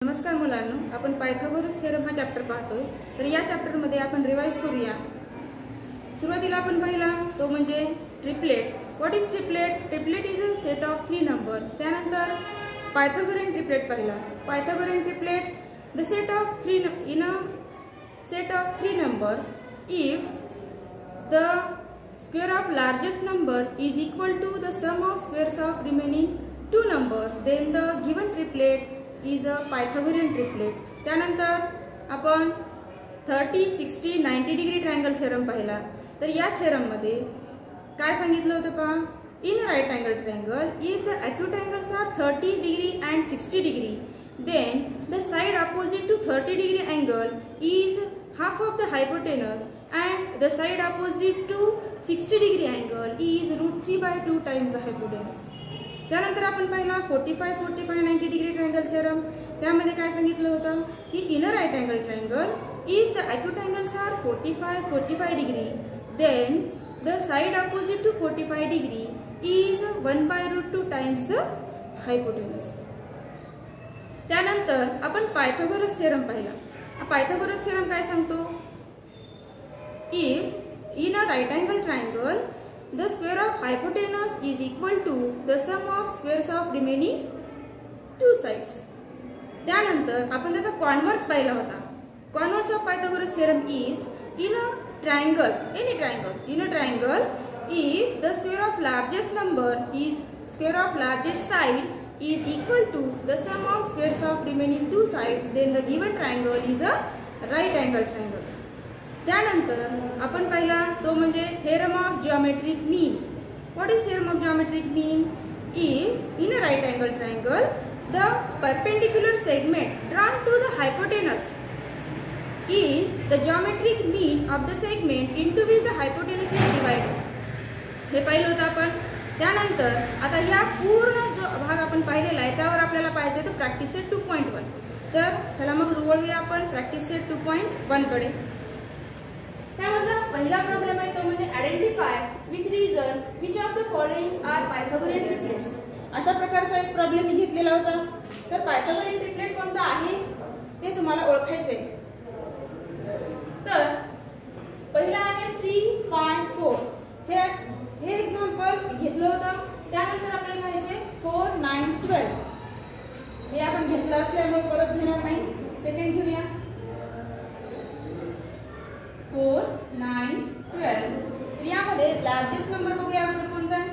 नमस्कार मुलांनो, आपण पायथागोरस थेरम हा चॅप्टर पाहतोय। तर या चॅप्टर मध्ये आपण रिवाइज करूया। सुरुवातीला आपण पाहिला तो म्हणजे triplet. What is triplet? Triplet is a set of 3 numbers. त्यानंतर पायथागोरियन ट्रिपलेट पाहिला। Pythagorean triplet the set of 3 in a set of 3 numbers if the square of largest number is equal to the sum of squares of remaining 2 numbers, then the given triplet is a Pythagorean triplet. त्यानंतर आपण 30, 60, 90 degree triangle theorem पाहिला। तर या theorem मध्ये काय सांगितलं होतं पहा, in right angle triangle if the acute angles are 30 degree and 60 degree, then the side opposite to 30 degree angle is half of the hypotenuse and the side opposite to 60 degree angle is √3/2 times the hypotenuse. त्यानंतर आपण पाहिला 45, 45, 90 degree triangle theorem. त्यामध्ये काय सांगितलं होतं की in right angle triangle if the acute angles are 45, 45 degree, then the side opposite to 45 degree is 1/√2 times the hypotenuse. त्यानंतर आपण पायथागोरस थेरम पाहिला। पायथागोरस थेरम काय सांगतो, if in a right angle triangle the square of hypotenuse is equal to the sum of squares of remaining 2 sides. त्यानंतर आपण त्याचा converse पाहिला होता। Converse of Pythagoras theorem is in a triangle, any triangle, in a triangle if the square of largest number is square of largest side is equal to the sum of squares of remaining 2 sides, then the given triangle is a right angle triangle. त्यानंतर आपण पाहिला तो म्हणजे theorem of geometric mean. What is theorem of geometric mean? If in a right angle triangle the perpendicular segment drawn to the hypotenuse is the geometric mean of the segment into which the hypotenuse is divided. हे पाहिलं होतं आपण। त्यानंतर आता या पूर्ण जो भाग आपण पाहिलेला आहे त्यावर आपल्याला पाहिजे तर प्रॅक्टिस सेट 2.1। तर चला मग वळूया आपण प्रॅक्टिस सेट 2.1 कडे। त्यामधला पहिला प्रॉब्लेम आहे तो म्हणजे identify with reason which of the following are Pythagorean triplets. अशा प्रकारचा एक प्रॉब्लेम मी घेतलेला होता। तर पायथागोरियन ट्रिपलेट कोणता आहे ते तुम्हाला ओळखायचे। तर पहिला आहे 3, 5, 4। हे एक्झाम्पल घेतलं होतं। त्यानंतर आपल्याला पाहिजे 4, 9, 12। हे आपण घेतलं असल्यामुळे परत घेणार नाही, सेकंड घेऊया 4, 9, 12। यामध्ये लार्जेस्ट नंबर बघूया अगोदर कोणता आहे,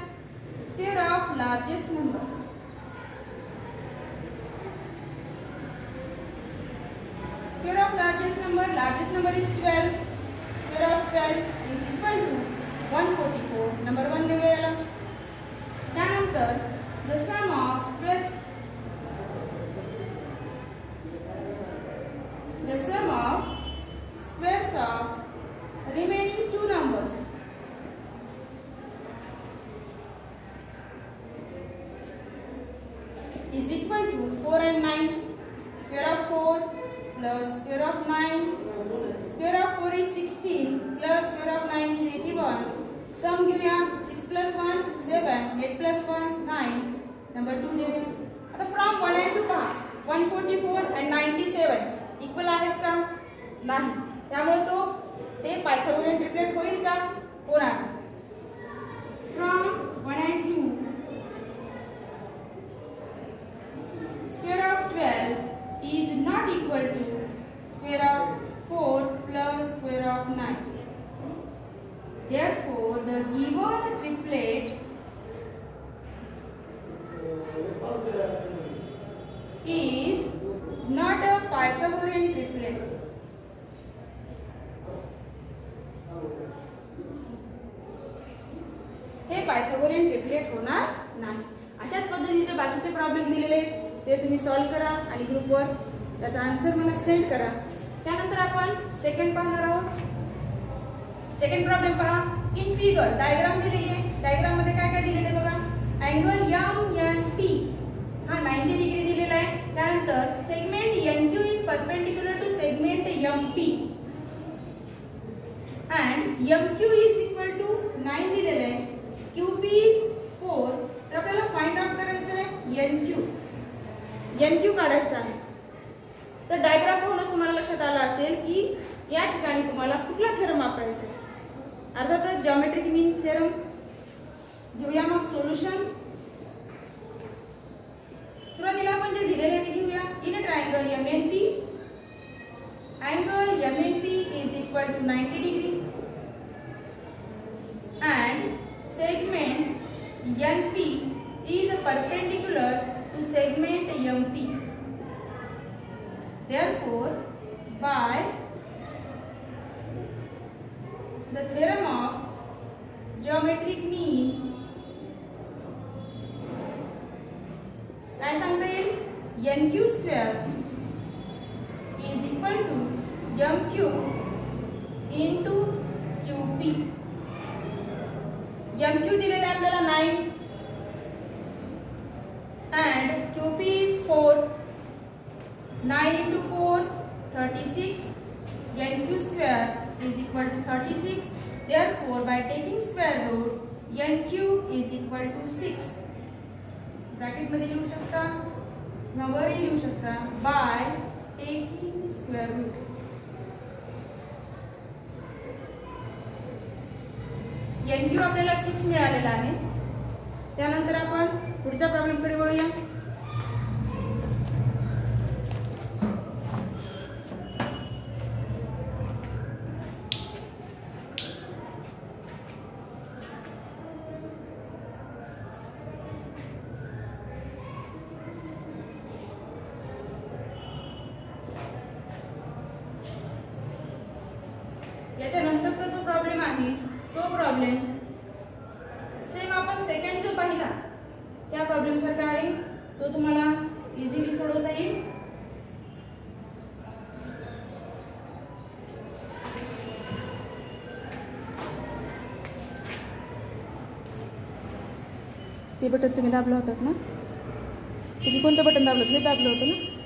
square of largest number. Square of largest number is 12। Square of 12 is equal to 144। Number 1 देऊया याला। त्यानंतर the sum of squares, the sum of squares of remaining 2 numbers is equal to 4 and 9। square of 4 plus square of 9, square of 4 is 16 plus square of 9 is 81। sum घेऊया 6 plus 1 7, 8 plus 1 9। Number 2 देऊया। आता from 1 and 2 पहा 144 and 97 equal आहेत का? नाही। त्यामुळे तो ते पायथागोरियन ट्रिपलेट होईल का? होणार। From 1 and 2 square of 12 is not equal to square of 4 plus square of 9। therefore the given triplet is not a Pythagorean triplet। हे पायथागोरियन ट्रिपलेट होणार नाही। अशाच पद्धतीचे बाकीचे प्रॉब्लेम दिलेले आहेत ते तुम्ही सॉल्व्ह करा आणि ग्रुपवर त्याचा आन्सर मला सेंड करा। त्यानंतर आपण सेकंड पाहणार आहोत। सेकंड प्रॉब्लेम पहा। इन फिगर डायग्राम दिलेली आहे। डायग्राम मध्ये काय काय दिलेले बघा, अँगल MNP हा 90 डिग्री दिलेला आहे। त्यानंतर segment NQ is perpendicular to segment MP and MQ is equal to 9 दिलेले आहे। QP is 4। तर आपल्याला फाइंड आउट करायचं आहे NQ काढायचा आहे। तर डायग्राम पाहूनच तुम्हाला लक्षात आलं असेल की या ठिकाणी तुम्हाला कुठला थेरम वापरायचा आहे. अर्थातच जॉमेट्रिक मीन थेरम. घेऊया मग सोल्युशन. सुरुवातीला आपण जे दिलेले ते घेऊया. In a triangle MNP, angle MNP is equal to 90 degree and segment NP is perpendicular to segment MP. Therefore, by the theorem of geometric mean, काय सांगता येईल, NQ square is equal to MQ into QP. MQ दिलेला आहे आपल्याला 9 and QP is 4. 9 into 4 36. NQ square is equal to 36. Therefore, by taking square root, NQ is equal to 6. Bracket मध्ये लिहू शकता किंवा वरही लिहू शकता. By taking square root. NQ आपल्याला 6 मिळालेला आहे. त्यानंतर आपण पुढच्या प्रॉब्लेम कडे वळूया. याच्यानंतरचा जो प्रॉब्लेम आहे तो प्रॉब्लेम सेम आपण सेकंड जो पाहिला त्या प्रॉब्लेम सारखा आहे. तो तुम्हाला इझिली सोडवता येईल. ते बटन तुम्ही दाबलं होतात ना. तुम्ही कोणतं बटन दाबलं होतं? हे दाबलं होतं ना.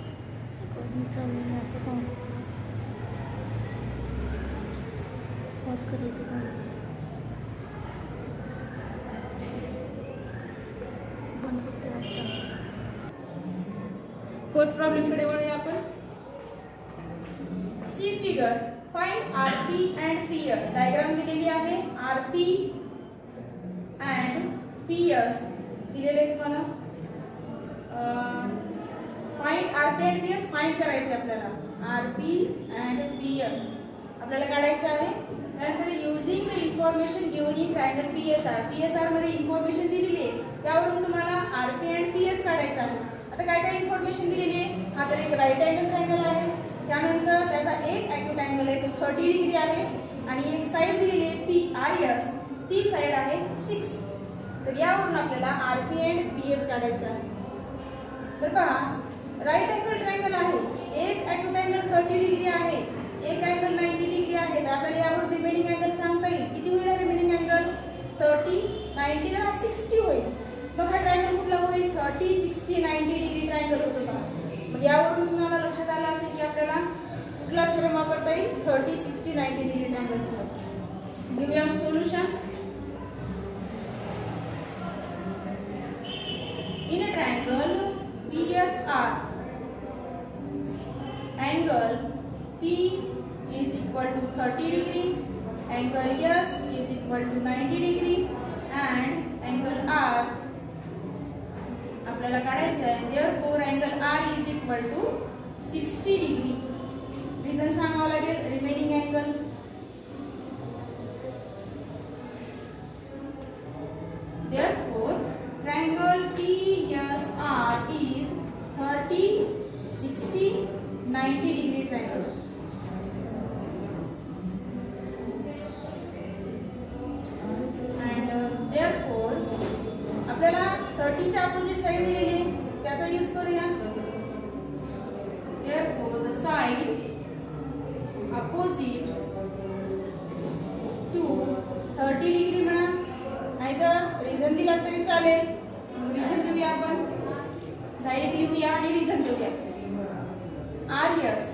फोर्थ प्रॉब्लेम कडे वळूया आपण. See figure. Find RP and PS. Diagram दिलेली आहे. RP and PS दिलेले तुम्हाला. Find RP and PS find करायचे आपल्याला. RP and PS आपल्याला काढायचं आहे. त्यानंतर using the information given in triangle PSR. PSR मध्ये इन्फॉर्मेशन दिलेली आहे त्यावरून तुम्हाला RP and PS काढायचं आहे. आता काय काय इन्फॉर्मेशन दिलेली आहे. हा तर एक राईट अँगल ट्रायंगल आहे. त्यानंतर त्याचा एक ॲक्यूट अँगल आहे तो 30 डिग्री आहे आणि एक साइड दिलेली आहे PRS. ती साइड आहे 6. तर यावरून आपल्याला RP and PS काढायचं आहे. तर पहा राईट अँगल ट्रायंगल आहे. एक ॲक्यूट अँगल 30 डिग्री आहे, एक अँगल 90 डिग्री आहे. तर आपल्याला यावर रिमेनिंग अँगल सांगता येईल. किती होईल रिमेनिंग अँगल? 30 90 तर 60 होईल. मग हा ट्रायंगल कुठला होईल? 30 60 90 डिग्री ट्रायंगल होतो का. मग यावरून तुम्हाला लक्षात आलं असेल की आपल्याला कुठला थेरम वापरता येईल? 30 60 90 डिग्री ट्रायंगल थेरम. घेऊया मग solution. In a triangle PSR, angle P is equal to 30 degree, angle S is equal to 90 degree and angle R आपल्याला काढायचा आहे. Therefore, angle R is equal to 60 degree. Reason सांगावं लागेल. Remaining angle. Therefore, triangle PSR is 30 60 90 degree triangle. And therefore आपल्याला 30 च्या opposite side दिलेली आहे त्याचा यूज करूया. Therefore the side opposite to 30 degree म्हणा, नाहीतर रिझन दिला तरी चालेल. रिझन देऊया आपण. डायरेक्ट लिहूया आणि रिझन देऊया. RS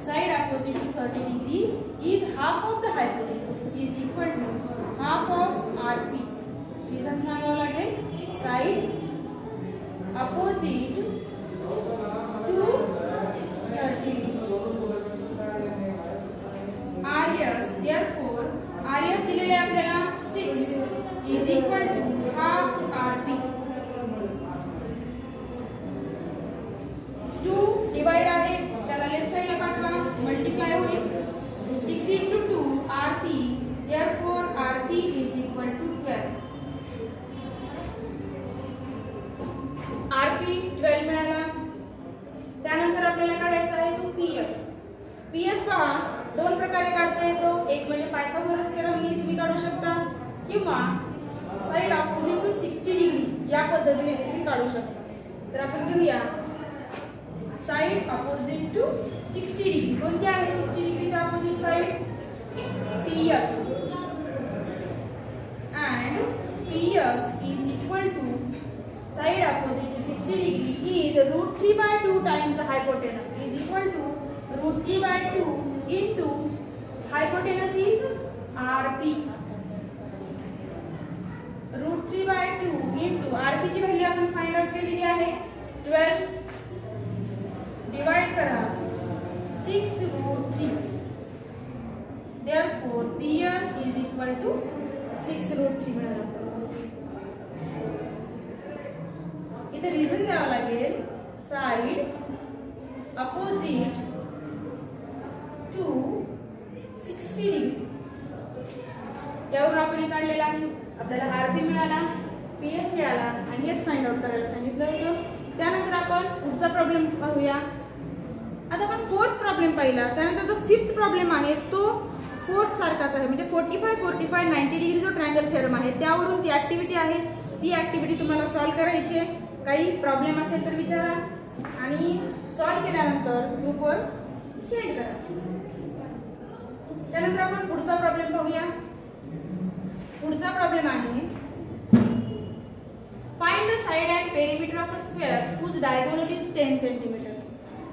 side opposite to 30 degree is half of the hypotenuse is equal to half of RP. Reason सांगावं लागेल. Side opposite to Therefore RP is equal to 12. RP 12 मिळाला. त्यानंतर आपल्याला काढायचा आहे तो PS. PS पहा दोन प्रकारे काढता येतो. एक म्हणजे पायथागोरस थेरमने तुम्ही काढू शकता किंवा साइड ऑपोजिट टू 60 डिग्री या पद्धतीने देखील काढू शकता. तर आपण घेऊया साइड ऑपोजिट टू 60 डिग्री. कोणती आहे 60 डिग्रीची opposite side? PS. And PS is equal to side opposite to 60 degree is √3/2 times the hypotenuse is equal to √3/2 into hypotenuse is RP. √3/2 into RP ची व्हॅल्यू आपण फाइंड आउट केलेली आहे. 12 divide करा 6√3. Therefore PS is equal to 6√3 मिळाला. इथे reason द्यावं लागेल side opposite to 60 degree. यावरून आपण हे काढलेलं आहे. आपल्याला RP मिळाला, PS मिळाला आणि हेच फाइंड आउट करायला सांगितलं होतं. त्यानंतर आपण पुढचा प्रॉब्लेम पाहूया. आता आपण फोर्थ प्रॉब्लेम पाहिला. त्यानंतर जो फिफ्थ प्रॉब्लेम आहे तो फोर्थ सारखाच आहे. म्हणजे 45, 45, 90 डिग्री जो ट्रायंगल थेरम आहे त्यावरून ती ऍक्टिव्हिटी आहे. ती ऍक्टिव्हिटी तुम्हाला सॉल्व्ह करायची आहे. काही प्रॉब्लेम असेल तर विचारा आणि सॉल्व्ह केल्यानंतर ग्रुपवर सेंड करा. त्यानंतर आपण पुढचा प्रॉब्लेम पाहूया. पुढचा प्रॉब्लेम आहे find the side and perimeter of a square whose diagonal is 10 centimeter.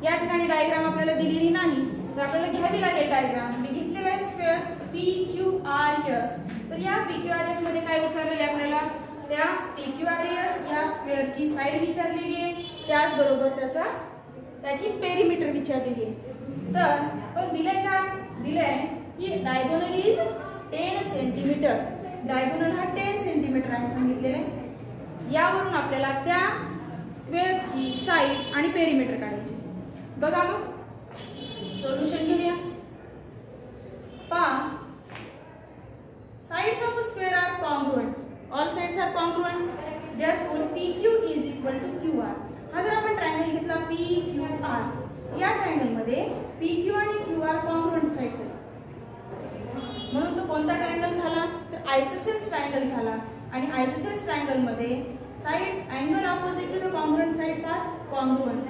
या ठिकाणी डायग्राम आपल्याला दिलेली नाही तर आपल्याला घ्यावी लागेल डायग्राम. मी घेतलेला आहे स्क्वेअर PQRS. तर या PQRS मध्ये काय विचारलेले आपल्याला? त्या PQRS या स्क्वेअरची साइड विचारलेली आहे, त्याचबरोबर त्याची पेरिमीटर विचारलेली आहे. तर पण दिलंय काय? दिलंय की डायगोनल इज 10 सेंटीमीटर. डायगोनल हा 10 सेंटीमीटर आहे सांगितलेले. यावरून आपल्याला त्या स्क्वेअरची साइड आणि पेरिमीटर काढायची. बघा मग सोल्यूशन घेऊया. पहा sides of a square are congruent. All sides are congruent. Therefore PQ is equal to QR. हा जर आपण ट्रायंगल घेतला PQR, या ट्रायंगल मध्ये PQ आणि QR कॉन्ग्रुएंट साइड्स आहेत. म्हणून तो कोणता ट्रायंगल झाला? तर आयसोसेल्स ट्रायंगल झाला. आणि आयसोसेल्स ट्रायंगल मध्ये side angle opposite to the congruent sides are congruent.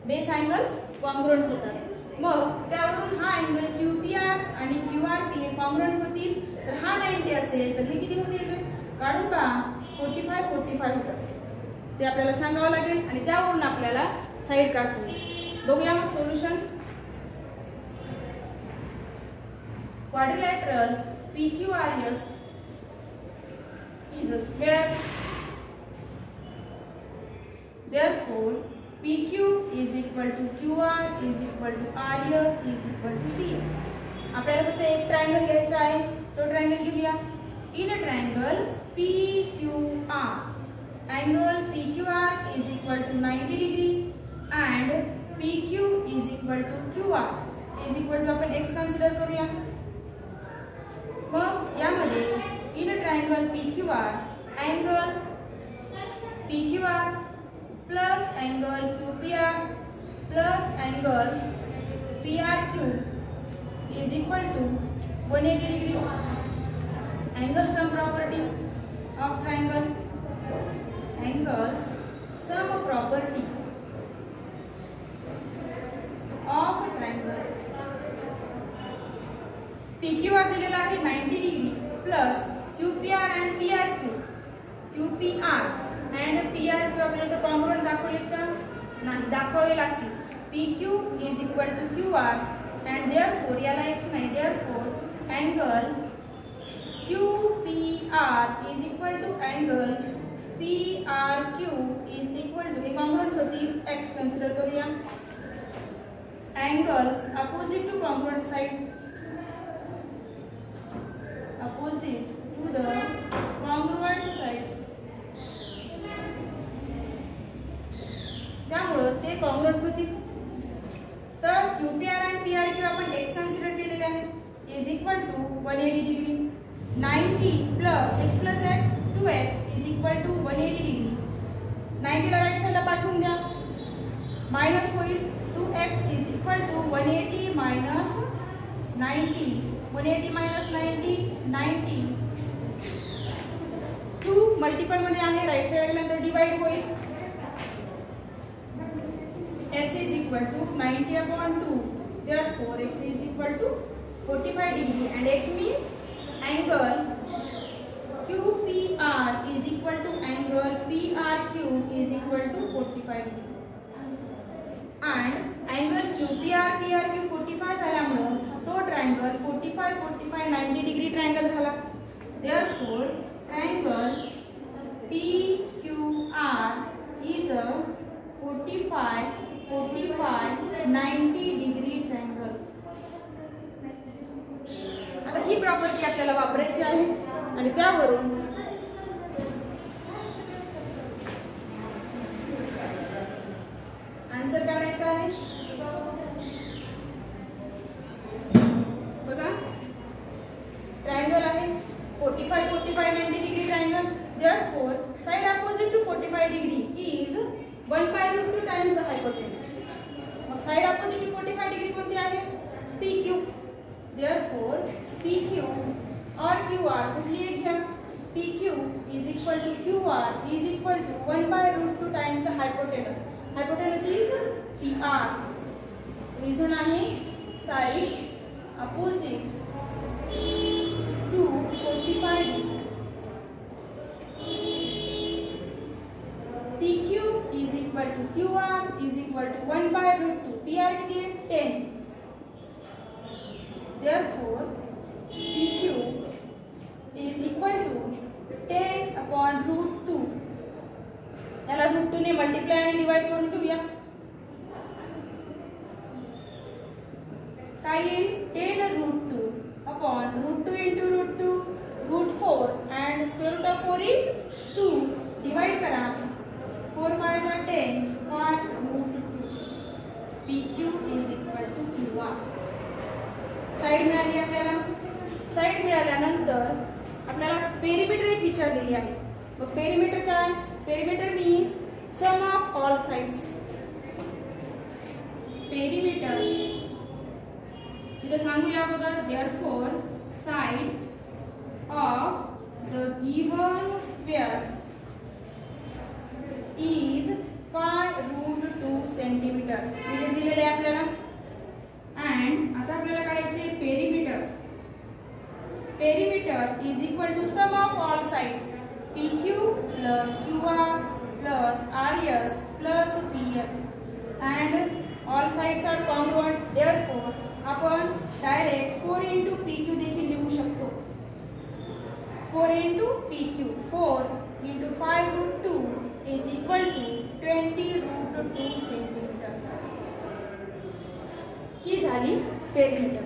Base angles congruent होतात. मग त्यावरून हा अँगल QPR आणि QRP हे कॉन्ग्रुएंट होतील. तर हा 90 असेल तर हे किती होतील? काढून पहा 45, 45 होतात. ते आपल्याला सांगावं लागेल आणि त्यावरून आपल्याला साइड काढता येईल. बघूया मग solution. Quadrilateral PQRS is a square. Therefore PQ is equal to QR is equal to RS is equal to PS. आपल्याला फक्त एक ट्रायंगल घ्यायचा आहे. तो ट्रायंगल घेऊया. In a triangle PQR, angle PQR is equal to 90 degree and PQ is equal to QR is equal to आपण x consider करूया. मग यामध्ये in a triangle PQR, angle PQR plus angle QPR plus angle PRQ is equal to 180 degree. Angle sum property of triangle. Angles sum property of a triangle. PQR दिलेला आहे 90 degree plus QPR and PRQ. QPR and PRQ आपल्याला तर congruent दाखवलेत का? नाही, दाखवावे लागतील. PQ is equal to QR and therefore याला x नाही, therefore angle QPR is equal to angle PRQ is equal to हे कॉन्ग्रुएंट होतील. x कन्सिडर करूया. angles opposite to congruent side, opposite to the congruent sides. त्यामुळे ते congruent होतील. तर QPR आणि PRQ आपण x कन्सिडर केलेले आहे. is equal to 180 degree. 90 plus x 2x is equal to 180 degree. 90 La right साइडला पाठवून द्या. मायनस होईल 2x is equal to 180 minus 90. 180 minus 90 90. 2 multiple मध्ये आहे, राइट साइड नंतर डिवाइड होईल. x is equal to 90 upon 2. Therefore x is equal to 45 degree and x means angle QPR is equal to angle PRQ is equal to 45 degree. And angle QPR PRQ 45 झाल्यामुळे तो triangle 45 45 90 degree triangle झाला. Therefore triangle PQR is a 45 45 90 degree triangle. आता ही property आपल्याला वापरायची आहे आणि त्यावरून answer काढायचा आहे. बघा ट्रायंगल आहे 45 45 90 degree triangle. Therefore side opposite to 45 degree is 1/√2 times the hypotenuse. Mug side opposite to 45 degree कोणती आहे? PQ. Therefore PQ or QR कुठली एक घ्या. PQ is equal to QR is equal to 1/√2 times the hypotenuse. Hypotenuse is PR. Reason आहे side opposite to 45 degree. PQ is equal to QR is equal to 1/√2. PR किती आहे? 10. Therefore PQ is equal to 10 upon √2. याला √2 ने multiply आणि divide करून घेऊया. काय येईल? 10√2 upon √2 into √2 √4 and square root of 4 is 2. Divide करा. 4 5 are 10. 5 √2. PQ is equal to QR. Side मिळाली आपल्याला. साइड मिळाल्यानंतर आपल्याला पेरिमीटर एक विचारलेली आहे. मग पेरिमीटर काय? Perimeter means sum of all sides. Perimeter इथे सांगूया अगोदर. therefore side of the given square is 5√2 centimeter. Meter दिलेले आहे आपल्याला. and आता आपल्याला काढायचे perimeter. Perimeter is equal to sum of all sides PQ plus QR plus RS plus PS and all sides are congruent. Therefore आपण direct 4 into PQ देखील लिहू शकतो. 4 into PQ 4 into 5√2 is equal to 20√2 centimeter. ही झाली perimeter.